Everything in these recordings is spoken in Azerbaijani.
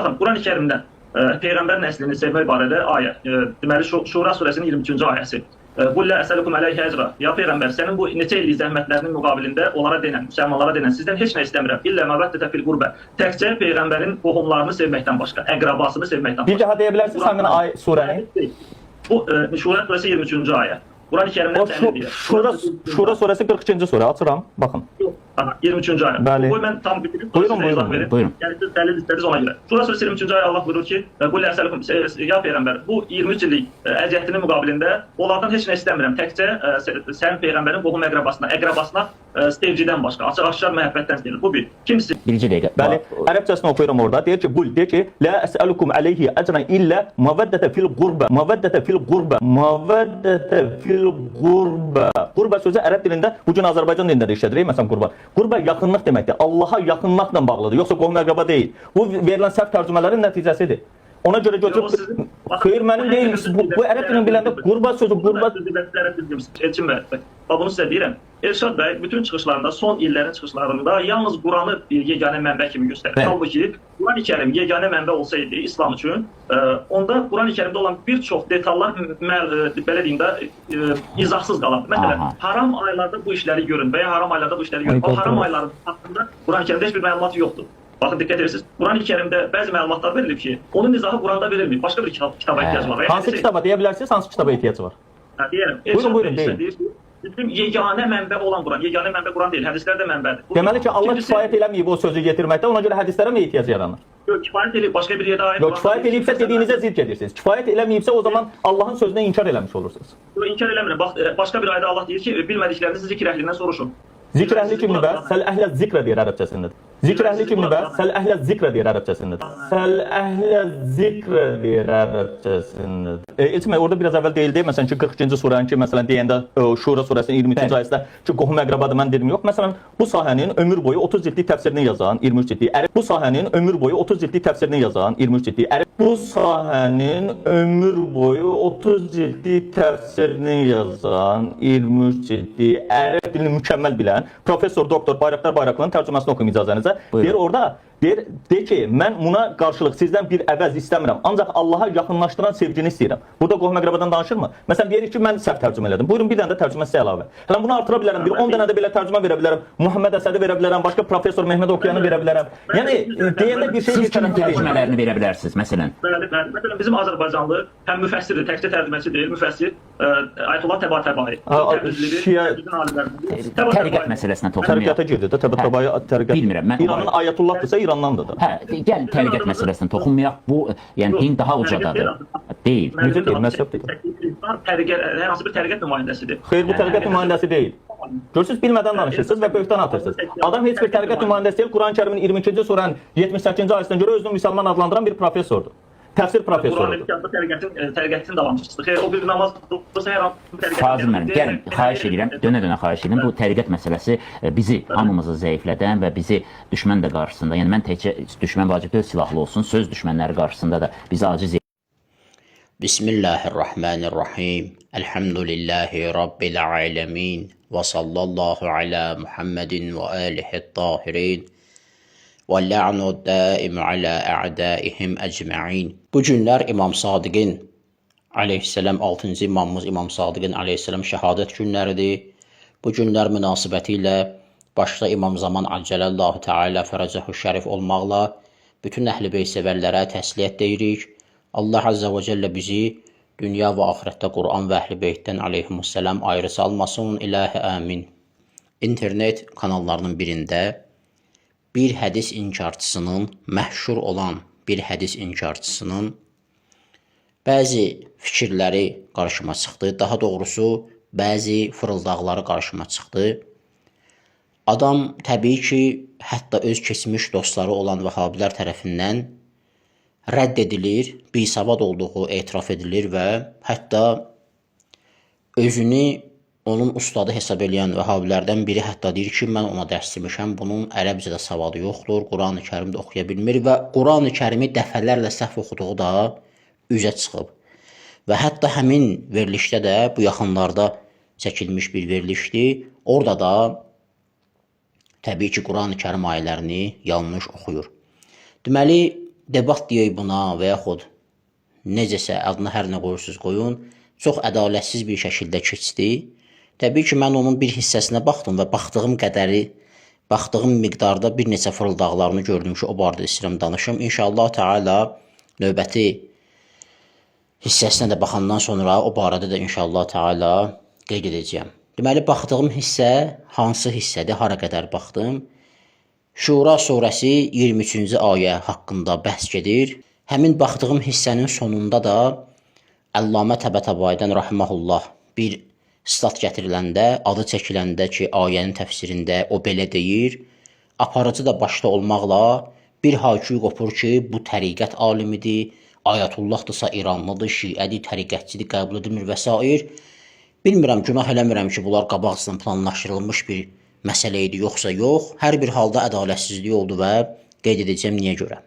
Baxın, Qurani-Kərimdə Peyğəmbər nəslini sevmək barədə ayə. Deməli, Şura surəsinin 23-cü ayəsi. Qul la əsəlukum əleyhi əcra. Ya Peyğəmbər, sənin bu neçə illik zəhmətlərinin müqabilində onlara denən, müsəlmanlara denən, sizdən heç nə istəmirəm. İllə məvəddətə fil qurbə. Təkcə Peyğəmbərin qohumlarını sevməkdən başqa, əqrabasını sevməkdən başqa. Bir daha deyə bilərsiniz həmin surəni? Bu Şura surəsi 23-cü ayə. Qurani-Kərimdən təmin edir. Şura surəsi 42-ci surə. Açıram, baxın. 23-cü ayə. Bəli. Qoy mən tam bitirib. Buyurun. Yəni siz dəlil istədiniz ona görə. Şura surəsi 23-cü ayə Allah buyurur ki: "Qul la əsəlukum ya Peyğəmbər, bu 23 illik əziyyətinin müqabilində onlardan heç nə istəmirəm. Təkcə sən Peyğəmbərin qohum əqrabasına sevgidən başqa, açıq-aşkar məhəbbətdən istəyir." Bu bir. Kimisi? Birinci dəqiqə. Bəli. Ərəbcəsini oxuyuram orada. Deyir ki, "Qul", deyir ki, "La əsəlukum əleyhi əcran illə məvəddətə fil qurbə." Məvəddətə fil qurbə. Məvəddətə fil qurbə. Qurbə sözü ərəb dilində bu gün Azərbaycan dilində də işlədilir. Məsələn, qurba. Qurba yaxınlıq deməkdir. Allaha yaxınlıqla bağlıdır, yoxsa qohum əqraba deyil. Bu verilən səhv tərcümələrin nəticəsidir. Ona görə götürüb, xeyr mənim deyil, bu ərəb dilini biləndə qurba sözü, qurba... Elçin bəy, bunu sizə deyirəm. Elşad bəy bütün çıxışlarında, son illərin çıxışlarında yalnız Quranı bir yeganə mənbə kimi göstərir. Halbuki Qurani-Kərim yeganə mənbə olsaydı İslam üçün, onda Qurani-Kərimdə olan bir çox detallar, belə deyim də, izahsız qalardı. Məsələn, haram aylarda bu işləri görün və ya haram aylarda bu işləri görün. O haram ayların haqqında Qurani-Kərimdə heç bir məlumat yoxdur. Bakın dikkat edirsiniz. Qurani-Kərimdə bəzi məlumatlar verilib ki, onun izahı Quranda verilmir. Başqa bir kitaba ehtiyac var. Hansı kitaba deyə bilərsiniz? Hansı kitaba ehtiyac var? Deyərəm. Buyurun, deyin. Bizim yeganə mənbə olan Quran. Yeganə mənbə Quran deyil, hədislər də mənbədir. Deməli ki, Allah kifayət eləməyib o sözü yetirməkdə, ona görə hədislərə mi ehtiyac yaranır? Yox, kifayət eləyib, başqa bir yerdə ayət var. Yox, kifayət eləyibsə dediyinizə zidd edirsiniz. Kifayət eləməyibsə o zaman Allahın sözünə inkar eləmiş olursunuz. Yox, inkar eləmirəm. Bax, başqa bir ayədə Allah deyir ki, bilmədiklərinizi zikr əhlindən soruşun. Zikr əhli kimdir bə? Səl əhlə zikrə deyir ərəbcəsində. Zikr əhli kimdir bə? Səl əhlə zikrə deyir ərəbcəsində. Səl əhlə zikrə deyir ərəbcəsində. Elçin bəy, orada biraz əvvəl deyildi, məsələn ki, 42-ci surəni ki, məsələn deyəndə Şura surəsinin 23-cü ayəsində ki, qohum əqrabadır, mən dedim yox. Məsələn, bu sahənin ömür boyu 30 cildlik təfsirini yazan 23 cildlik. Bu sahənin ömür boyu 30 cildlik təfsirini yazan 23 cildlik. Bu sahənin ömür boyu 30 cildlik təfsirini yazan 23 cildlik. Ərəb dilini mükəmməl bilən professor doktor Bayraqdar Bayraqlının tərcüməsini oxuyum icazənizə. Deyir orada, deyir ki, mən buna qarşılıq sizdən bir əvəz istəmirəm, ancaq Allaha yaxınlaşdıran sevgini istəyirəm. Burada qohum əqrabadan danışırmı? Məsələn, deyir ki, mən səhv tərcümə elədim. Buyurun, bir dənə də tərcümə sizə əlavə. Hələn bunu artıra bilərəm, bir 10 dənə də belə tərcümə verə bilərəm, Muhammed Əsədi verə bilərəm, başqa professor Mehmet Okuyanı verə bilərəm. Yəni, deyəndə bir şey... Siz kimin tərcümələrini verə bilərsiniz, məsələn? Məsələn, bizim Azərbaycanlı həm müfəssirdir, təkcə tərcüməçi deyil, müfəssir Ayətullah Təbatəbai. Təriqət məsələsinə toxunmayaq. Təriqətə girdi də, Təbatəbai təriqət. Bilmirəm, mən... İranın Ayətullahdırsa İrandandır da. Hə, gəl təriqət məsələsinə toxunmayaq. Bu, yəni din daha ucadadır. Deyil. Necə deyil, məsəb deyil. Hər hansı bir təriqət nümayəndəsidir. Xeyr, bu təriqət nümayəndəsi deyil. Görürsünüz, bilmədən danışırsınız və böhtan atırsınız. Adam heç bir təriqət nümayəndəsi deyil, Quran-Kərimin 22-ci surənin 78-ci ayəsindən görə özünü müsəlman adlandıran bir professordur. Təfsir professorudur. Təriqətin davamçısıdır. Xeyr, o bir namaz qılsa hər hansı bir təriqət... Fazıl mənim, gəlin, xahiş edirəm, dönə-dönə xahiş edirəm. Bu təriqət məsələsi bizi, hamımızı zəiflədən və bizi düşmən də qarşısında, yəni mən təkcə düşmən vacib deyil, silahlı olsun, söz düşmənləri qarşısında da bizi aciz edir. Bismillahirrahmanirrahim. Elhamdülillahi Rabbil alemin. Və sallallahu ala Muhammedin və alihi tahirin. وَاللَّعْنُ الدَّائِمُ عَلَى أَعْدَائِهِمْ أَجْمَعِينَ. Bu günlər İmam Sadiqin aleyhisselam, 6-cı imamımız İmam Sadiqin aleyhisselam şəhadət günləridir. Bu günlər münasibəti ilə başda İmam Zaman Accələllahu Teala fərəcəhu şərif olmaqla bütün əhl-i beyt sevərlərə təsliyyət deyirik. Allah Azza və Cəllə bizi dünya və axirətdə Quran və əhl-i beytdən aleyhimussalam ayrı salmasın. İlahi amin. İnternet kanallarının birində bir hədis inkarçısının, məhşur olan bir hədis inkarçısının bəzi fikirləri qarşıma çıxdı. Daha doğrusu, bəzi fırıldaqları qarşıma çıxdı. Adam təbii ki, hətta öz keçmiş dostları olan vəhabilər tərəfindən rədd edilir, bisavad olduğu etiraf edilir və hətta özünü onun ustadı hesab eləyən vəhabilərdən biri hətta deyir ki, mən ona dərs demişəm, bunun ərəbcədə savadı yoxdur, Quran-ı Kərimdə oxuya bilmir və Quran-ı Kərimi dəfələrlə səhv oxuduğu da üzə çıxıb. Və hətta həmin verilişdə də, bu yaxınlarda çəkilmiş bir verilişdir, orada da təbii ki, Quran-ı Kərim ayələrini yanlış oxuyur. Deməli, debat deyək buna və yaxud necəsə adına hər nə qoyursunuz qoyun, çox ədalətsiz bir şəkildə keçdi. Təbii ki, mən onun bir hissəsinə baxdım və baxdığım qədəri, baxdığım miqdarda bir neçə fırıldaqlarını gördüm ki, o barədə istəyirəm danışım. İnşallah Teala növbəti hissəsinə də baxandan sonra o barədə də inşallah Teala qeyd edəcəyəm. Deməli, baxdığım hissə hansı hissədir, hara qədər baxdım? Şura surəsi 23-cü ayə haqqında bəhs gedir. Həmin baxdığım hissənin sonunda da Əllamə Təbətəbaydən rahməhullah bir stat gətiriləndə, adı çəkiləndə ki, ayənin təfsirində o belə deyir, aparıcı da başda olmaqla bir hayküy qopur ki, bu təriqət alimidir, Ayətullahdısa İranlıdır, şiədir, təriqətçidir, qəbul edilmir və s. Bilmirəm, günah eləmirəm ki, bunlar qabaqcıdan planlaşdırılmış bir məsələ idi, yoxsa yox. Hər bir halda ədalətsizlik oldu və qeyd edəcəm niyə görə.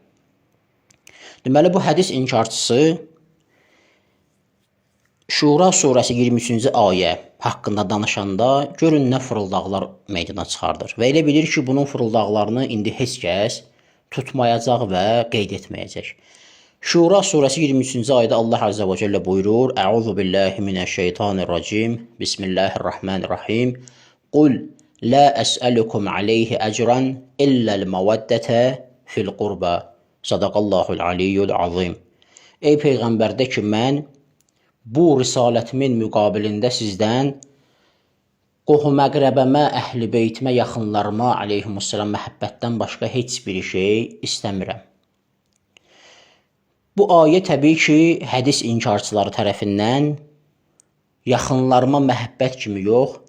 Deməli, bu hədis inkarçısı Şura surəsi 23-cü ayə haqqında danışanda görün nə fırıldaqlar meydana çıxardır. Və elə bilir ki, bunun fırıldaqlarını indi heç kəs tutmayacaq və qeyd etməyəcək. Şura surəsi 23-cü ayədə Allah Azza və Cəllə buyurur: "Əuzu billahi minəşşeytanirracim. Bismillahirrahmanirrahim. Qul la əs'alukum alayhi ecran illa'l mawaddata fil qurba." Sadaqallahul aliyyul azim. Ey peyğəmbər, de ki, mən bu risalətimin müqabilində sizdən qohum-əqrəbəmə, əhl-i beytimə, yaxınlarıma aleyhimussalam məhəbbətdən başqa heç bir şey istəmirəm. Bu ayə təbii ki, hədis inkarçıları tərəfindən yaxınlarıma məhəbbət kimi yox,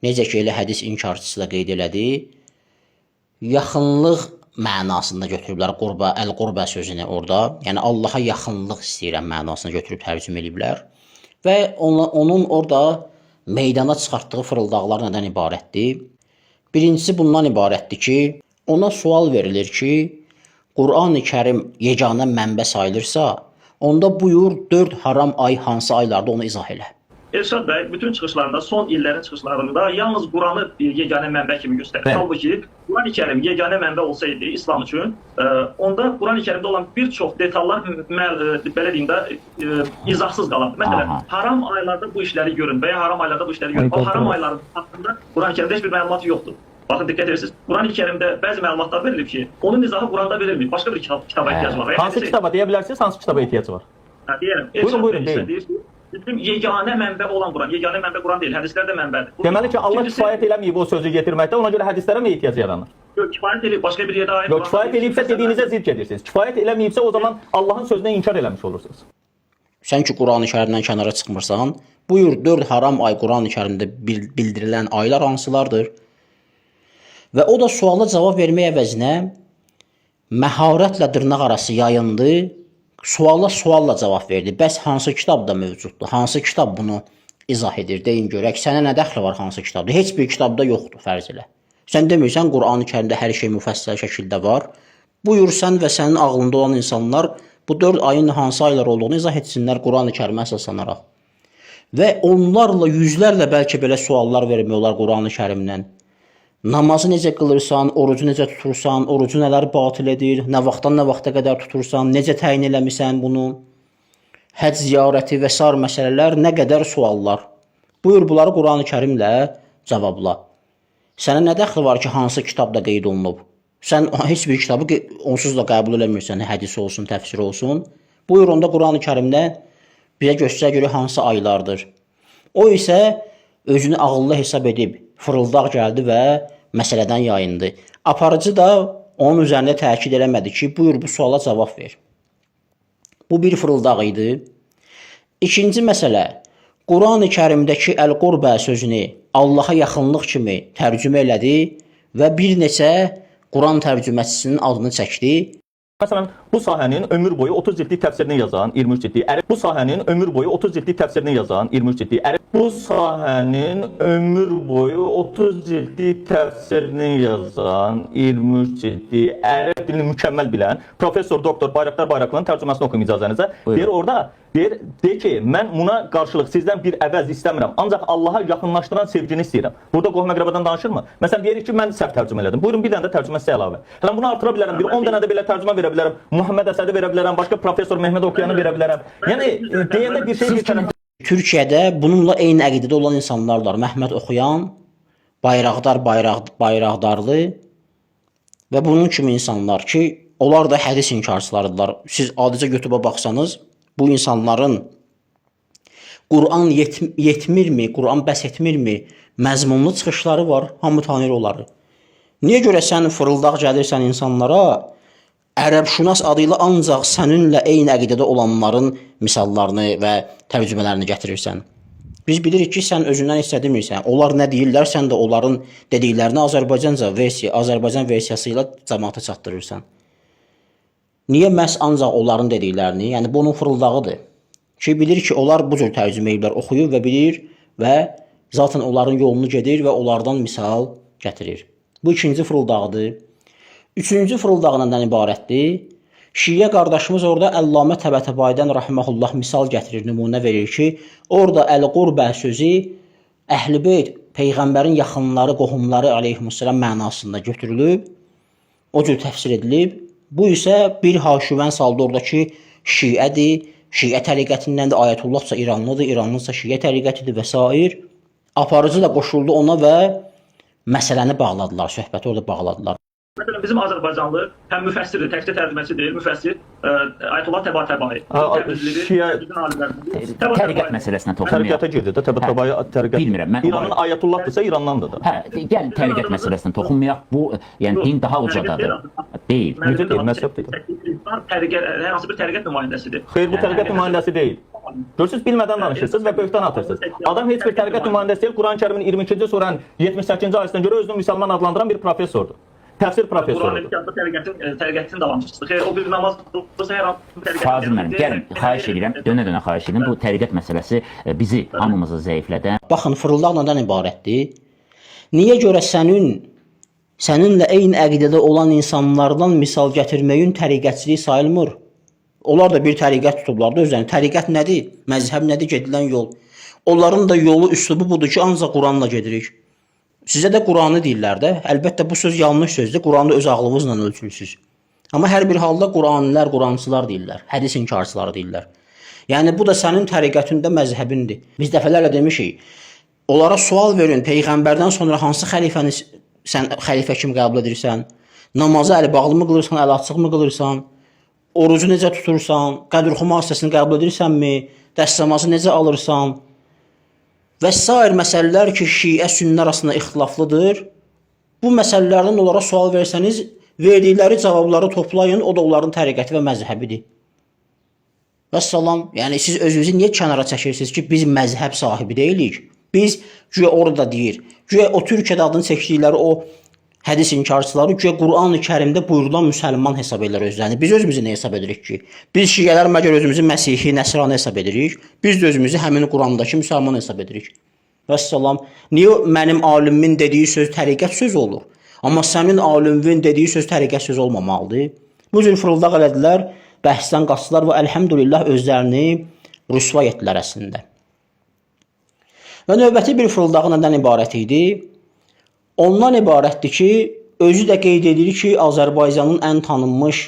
necə ki, elə hədis inkarçısı da qeyd elədi, yaxınlıq mənasında götürüblər əl-qurba sözünü orada, yəni Allaha yaxınlıq istəyirəm mənasını götürüb tərcümə ediblər və onun orada meydana çıxartdığı fırıldaqlar nədən ibarətdir? Birincisi bundan ibarətdir ki, ona sual verilir ki, Qur'an-ı Kərim yeganə mənbə sayılırsa, onda buyur 4 haram ay hansı aylarda onu izah elə. Elşad bəy bütün çıxışlarında, son illərin çıxışlarında yalnız Quranı bir yeganə mənbə kimi göstərir. Halbuki Quran-ı Kərim yeganə mənbə olsaydı İslam üçün, onda Quran-ı Kərimdə olan bir çox detallar belə deyim də izahsız qalardı. Məsələn, haram aylarda bu işləri görün və ya haram aylarda bu işləri görün. O haram ayların haqqında Quran-ı Kərimdə heç bir məlumat yoxdur. Baxın, diqqət edirsiniz. Quran-ı Kərimdə bəzi məlumatlar verilib ki, onun izahı Quranda verilmir. Başqa bir kitaba ehtiyac var. Hansı kitaba deyə bilərsiniz, hansı kitaba ehtiyac var? Deyərəm. Buyurun, deyin. Bizim yeganə mənbə olan Quran, yeganə mənbə Quran deyil, hədislər də mənbədir. Deməli ki, Allah kifayət eləməyib o sözü getirməkdə, ona görə hədislərə mi ehtiyac yaranır? Yox, kifayət eləyib, başqa bir yerdə ayət var. Yox, kifayət eləyibsə dediyinizə zidd gedirsiniz. Kifayət eləməyibsə o zaman Allahın sözünə inkar eləmiş olursunuz. Sən ki, Quran-ı Kərimdən kənara çıxmırsan, buyur 4 haram ay Quran-ı Kərimdə bildirilən aylar hansılardır? Və o da suala cavab vermək əvəzinə məharətlə dırnaq arası yayındı, sualla cavab verdi. Bəs hansı kitabda mövcuddur? Hansı kitab bunu izah edir? Deyin görək, sənə nə dəxli var hansı kitabda? Heç bir kitabda yoxdur, fərz elə. Sən demirsən Quran-ı Kərimdə hər şey müfəssəl şəkildə var. Buyur sən və sənin ağlında olan insanlar bu 4 ayın hansı aylar olduğunu izah etsinlər Quran-ı Kərimə əsaslanaraq. Və onlarla, yüzlərlə bəlkə belə suallar vermək olar Quran-ı Kərimdən. Namazı necə qılırsan, orucu necə tutursan, orucu nələr batil edir, nə vaxtdan nə vaxta qədər tutursan, necə təyin eləmirsən bunu, həcc ziyarəti və sair məsələlər, nə qədər suallar. Buyur bunları Quran-ı Kərimlə cavabla. Sənə nə dəxli var ki, hansı kitabda qeyd olunub? Sən heç bir kitabı onsuz da qəbul eləmirsən, hədis olsun, təfsir olsun. Buyur onda Quran-ı Kərimdə bizə göstərə görə hansı aylardır. O isə özünü ağıllı hesab edib, fırıldaq gəldi və məsələdən yayındı. Aparıcı da onun üzərində təkid eləmədi ki, buyur bu suala cavab ver. Bu bir fırıldaq idi. İkinci məsələ, Quran-ı Kərimdəki əl-qurbə sözünü Allaha yaxınlıq kimi tərcümə elədi və bir neçə Quran tərcüməçisinin adını çəkdi. Məsələn, bu sahənin ömür boyu 30 cildlik təfsirini yazan 23 cildlik ərəb. Bu sahənin ömür boyu 30 cildlik təfsirini yazan 23 cildlik ərəb. Bu sahənin ömür boyu 30 cildlik təfsirini yazan 23 cildlik ərəb dilini mükəmməl bilən professor doktor Bayraqdar Bayraqlının tərcüməsini oxuyum icazənizə. Deyir orada, deyir ki, mən buna qarşılıq sizdən bir əvəz istəmirəm, ancaq Allaha yaxınlaşdıran sevgini istəyirəm. Burada qohum-əqrəbadan danışırmı? Məsələn, deyir ki, mən səhv tərcümə elədim. Buyurun bir dənə də tərcümə sizə əlavə. Hələ bunu artıra bilərəm, bir 10 dənə də belə tərcümə verə bilərəm. Muhammed Əsədi verə bilərəm, başqa professor Mehmet Oxuyanı verə bilərəm. Yəni deyəndə bir şey keçərəm. Türkiyədə bununla eyni əqidədə olan insanlar var. Məhməd Oxuyan, Bayraqdarlı və bunun kimi insanlar ki, onlar da hədis inkarçılarıdırlar. Siz adicə YouTube-a baxsanız, bu insanların Quran yetmirmi, Quran bəs etmirmi məzmunlu çıxışları var, hamı tanıyır onları. Niyə görə sən fırıldaq gəlirsən insanlara, ərəbşünas adı ilə ancaq səninlə eyni əqidədə olanların misallarını və tərcümələrini gətirirsən? Biz bilirik ki, sən özündən istədirmirsən. Onlar nə deyirlər, sən də onların dediklərini Azərbaycan versiyası ilə cəmaata çatdırırsan. Niyə məhz ancaq onların dediklərini, yəni bu onun fırıldağıdır. Ki, bilir ki, onlar bu cür tərcümə ediblər, oxuyur və bilir və zaten onların yolunu gedir və onlardan misal gətirir. Bu ikinci fırıldağıdır. Üçüncü fırıldağı nədən ibarətdir? Şiə qardaşımız orada Əllamə Təbətəbaydən rahmehullah misal gətirir, nümunə verir ki, orada əl-qurbə sözü Əhl-i Beyt, Peyğəmbərin yaxınları, qohumları aleyhissalam mənasında götürülüb, o cür təfsir edilib. Bu isə bir haşivən saldı orada ki, Şiədir, Şiə təriqətindən də Ayətullahca İranlıdır, İranlıca Şiə təriqətidir və s. Aparıcı da qoşuldu ona və məsələni bağladılar, söhbəti orada bağladılar. Məsələn, bizim Azərbaycanlı həm müfəssirdir, təkcə tərcüməçi deyil, müfəssir Ayətullah Təbətəbai. Təriqət məsələsinə toxunmayaq. Tərqətə girdi də, Təbətəbai tərqət. Bilmirəm, mən İranın Ayətullahdırsa İrandandır da. Gəl tərqət məsələsinə toxunmayaq. Bu, yəni din daha ucadadır. Deyil. Necə deyil, məhzəb deyil. Hər hansı bir tərqət nümayəndəsidir. Xeyr, bu tərqət nümayəndəsi deyil. Görürsünüz, bilmədən danışırsınız və böhtan atırsınız. Adam heç bir tərqət nümayəndəsi deyil, Quran-Kərimin 22-ci surənin 78-ci ayəsindən görə özünü müsəlman adlandıran bir professordur. Təfsir professorudur. Tərqətin davamçısıdır. Xeyr, o bir namaz qılırsa hər hansı bir tərqət. Fazıl mənim, gəlin, xahiş edirəm, dönə-dönə xahiş edirəm. Bu tərqət məsələsi bizi, hamımızı zəiflədən. Baxın, fırıldaq nədən ibarətdir? Niyə görə səninlə eyni əqidədə olan insanlardan misal gətirməyin təriqətçilik sayılmır? Onlar da bir təriqət tutublar da özlərini. Təriqət nədir? Məzhəb nədir? Gedilən yol. Onların da yolu, üslubu budur ki, ancaq Quranla gedirik. Sizə də Quranı deyirlər də. Əlbəttə bu söz yanlış sözdür. Quranı öz ağlınızla ölçürsünüz. Amma hər bir halda Quranilər, Qurancılar deyirlər. Hədis inkarçıları deyirlər. Yəni bu da sənin təriqətində məzhəbindir. Biz dəfələrlə demişik. Onlara sual verin. Peyğəmbərdən sonra hansı xəlifəni sən xəlifə kimi qəbul edirsən? Namazı əli bağlı mı qılırsan, əli açıq mı qılırsan? Orucu necə tutursan? Qədr-xuma hissəsini qəbul edirsənmi? Dəstəmazı necə alırsan? Və sair məsələlər ki, Şiə sünnə arasında ixtilaflıdır. Bu məsələlərdən onlara sual versəniz, verdikləri cavabları toplayın, o da onların təriqəti və məzhəbidir. Vəssalam, yəni siz özünüzü niyə kənara çəkirsiniz ki, biz məzhəb sahibi deyilik? Biz, güya orada deyir, güya o Türkiyədə adını çəkdikləri o hədis inkarçıları güya Quran-ı Kərimdə buyurulan müsəlman hesab edirlər özlərini. Biz özümüzü nə hesab edirik ki? Biz Şiələr məgər özümüzü Məsihi, Nəsrani hesab edirik? Biz də özümüzü həmin Qurandakı müsəlman hesab edirik. Vəssalam, niyə mənim alimin dediyi söz təriqət sözü olur? Amma sənin alimin dediyi söz təriqət sözü olmamalıdır. Bu cür fırıldaq elədilər, bəhsdən qaçdılar və əlhəmdülillah özlərini rüsva etdilər əslində. Və növbəti bir fırıldağı nədən ibarət idi? Ondan ibarətdir ki, özü də qeyd edir ki, Azərbaycanın ən tanınmış,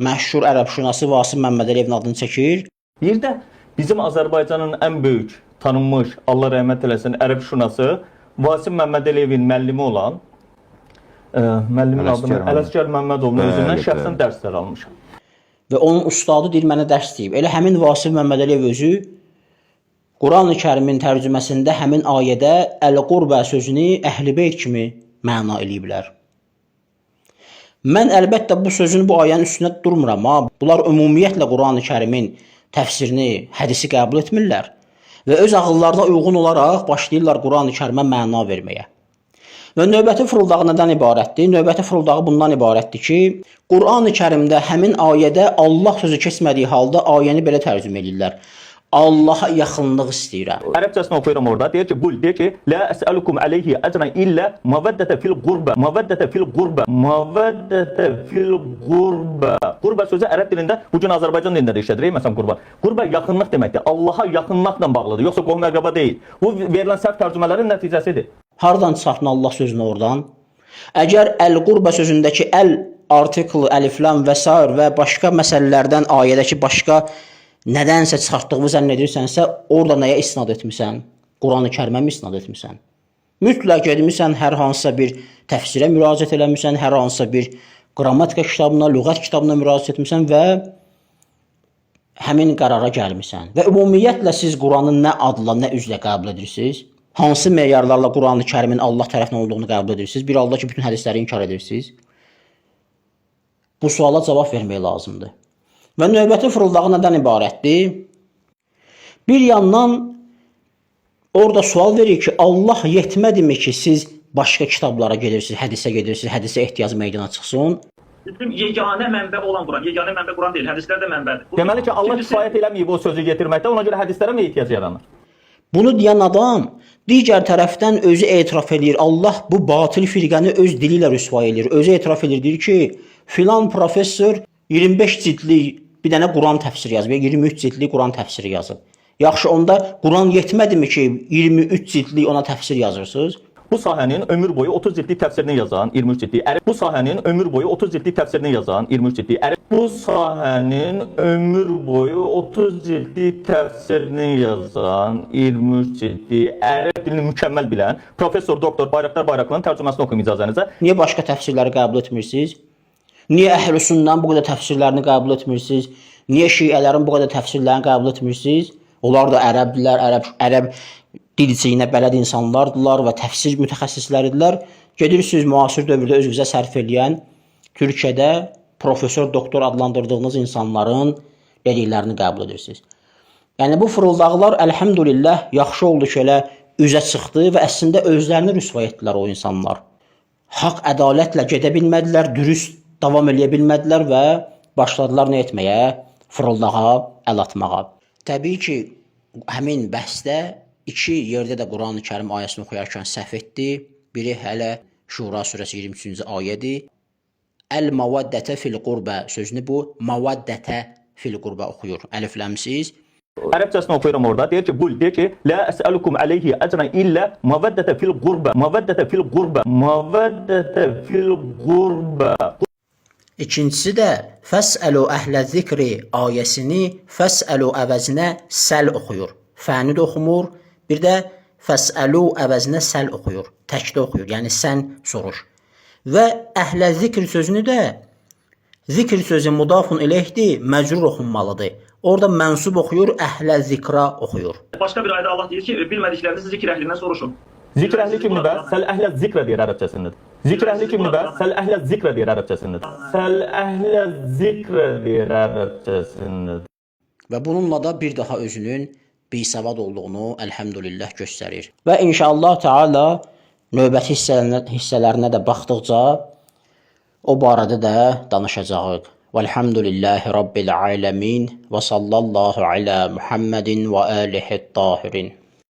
məşhur ərəbşünası Vasif Məmmədəliyevin adını çəkir. Bir də bizim Azərbaycanın ən böyük, tanınmış, Allah rəhmət eləsin, ərəbşünası Vasif Məmmədəliyevin müəllimi olan müəllimin adını Ələsgər Məmmədovun özündən şəxsən dərslər almışam. Və onun ustadı deyir, mənə dərs deyib. Elə həmin Vasif Məmmədəliyev özü Quran-ı Kərimin tərcüməsində həmin ayədə əl-qurbə sözünü Əhl-i Beyt kimi məna eləyiblər. Mən əlbəttə bu sözün bu ayənin üstünə durmuram. Bunlar ümumiyyətlə Quran-ı Kərimin təfsirini, hədisi qəbul etmirlər və öz ağıllarına uyğun olaraq başlayırlar Quran-ı Kərimə məna verməyə. Və növbəti fırıldağı nədən ibarətdir? Növbəti fırıldağı bundan ibarətdir ki, Quran-ı Kərimdə həmin ayədə Allah sözü keçmədiyi halda ayəni belə tərcümə edirlər. Allaha yaxınlıq istəyirəm. Ərəbcəsini oxuyuram orada. Deyir ki, qul, deyir ki, la əsəlukum aleyhi əcran illə məvəddətə fil qurbə. Məvəddətə fil qurbə. Məvəddətə fil qurbə. Qurbə sözü ərəb dilində, bugün Azərbaycan dilində də işlədirik, məsələn, qurbə. Qurbə yaxınlıq deməkdir. Allaha yaxınlıqla bağlıdır, yoxsa qohum əqrəba deyil. Bu verilən səhv tərcümələrin nəticəsidir. Hardan çıxartın Allah sözünü oradan? Əgər əl-qurbə sözündəki əl artikl, əliflam və s. və başqa məsələlərdən ayədəki başqa nədənsə çıxartdığımı zənn edirsənsə, orada nəyə isnad etmisən? Quran-ı Kərimə mi isnad etmisən? Mütləq etmisən, hər hansısa bir təfsirə müraciət eləmirsən, hər hansısa bir qrammatika kitabına, lüğət kitabına müraciət etmisən və həmin qərara gəlmirsən. Və ümumiyyətlə siz Quranı nə adla, nə üzlə qəbul edirsiniz? Hansı meyarlarla Quran-ı Kərimin Allah tərəfindən olduğunu qəbul edirsiniz? Bir halda ki, bütün hədisləri inkar edirsiniz. Bu suala cavab vermək lazımdır. Və növbəti fırıldağı nədən ibarətdir? Bir yandan orada sual verir ki, Allah yetmədimi ki, siz başqa kitablara gedirsiniz, hədisə gedirsiniz, hədisə ehtiyac meydana çıxsın? Bizim yeganə mənbə olan Quran, yeganə mənbə Quran deyil, hədislər də mənbədir. Deməli ki, Allah kifayət eləməyib o sözü yetirməkdə, ona görə hədislərə mi ehtiyac yaranır? Bunu deyən adam digər tərəfdən özü etiraf edir. Allah bu batil firqəni öz dili ilə rüsva edir. Özü etiraf edir, deyir ki, filan professor 25 cildlik bir dənə Quran təfsiri yazıb, 23 cildlik Quran təfsiri yazıb. Yaxşı, onda Quran yetmədimi ki, 23 cildlik ona təfsir yazırsınız? Bu sahənin ömür boyu 30 cildlik təfsirini yazan 23 cildlik ərəb. Bu sahənin ömür boyu 30 cildlik təfsirini yazan 23 cildlik ərəb. Bu sahənin ömür boyu 30 cildlik təfsirini yazan 23 cildlik ərəb dilini mükəmməl bilən professor doktor Bayraqdar Bayraqlı'nın tərcüməsini oxuyum icazənizə. Niyə başqa təfsirləri qəbul etmirsiniz? Niyə Əhl-i-Sünnənin bu qədər təfsirlərini qəbul etmirsiniz? Niyə Şiələrin bu qədər təfsirlərini qəbul etmirsiniz? Onlar da ərəbdilər, ərəb dilciyinə bələd insanlardılar və təfsir mütəxəssisləridirlər. Gedirsiniz müasir dövrdə özünüzə sərf eləyən Türkiyədə professor, doktor adlandırdığınız insanların dediklərini qəbul edirsiniz. Yəni bu fırıldaqlar əlhəmdülillah yaxşı oldu ki, elə üzə çıxdı və əslində özlərini rüsva etdilər o insanlar. Haqq ədalətlə gedə bilmədilər, dürüst davam edə bilmədilər və başladılar nə etməyə? Fırıldağa, əl atmağa. Təbii ki, həmin bəhsdə iki yerdə də Quran-ı Kərim ayəsini oxuyarkən səhv etdi. Biri hələ Şura surəsi 23-cü ayədir. Əl-mavaddətə fil-qurbə sözünü bu mavaddətə fil-qurbə oxuyur. Əlifləmsiz. Ərəbcəsini oxuyuram orada. Deyir ki, qul, deyir ki, la əsəlukum aleyhi əcran illə mavaddətə fil-qurbə. Mavaddətə fil-qurbə. Mavaddətə fil-qurbə. İkincisi də fəsəlu əhlə zikri ayəsini fəsəlu əvəzinə səl oxuyur. Fəni də oxumur. Bir də fəsəlu əvəzinə səl oxuyur. Təkdə oxuyur. Yəni sən soruş. Və əhlə zikr sözünü də zikr sözü mudafun ileyhdir, məcrur oxunmalıdır. Orada mənsub oxuyur, əhlə zikra oxuyur. Başqa bir ayda Allah deyir ki, bilmədiklərinizi zikr əhlindən soruşun. Zikr əhli kimdir bə? Səl əhlə zikr deyir ərəbcəsində. Zikr əhli kimdir bə? Səl əhlə zikr deyir ərəbcəsində. Səl əhlə zikr deyir ərəbcəsində. Və bununla da bir daha özünün bisavad olduğunu əlhəmdülillah göstərir. Və inşallah Teala növbəti hissələrinə də baxdıqca o barədə də danışacağıq. Velhamdülillahi Rabbil alemin və sallallahu ala Muhammedin və alihi tahirin.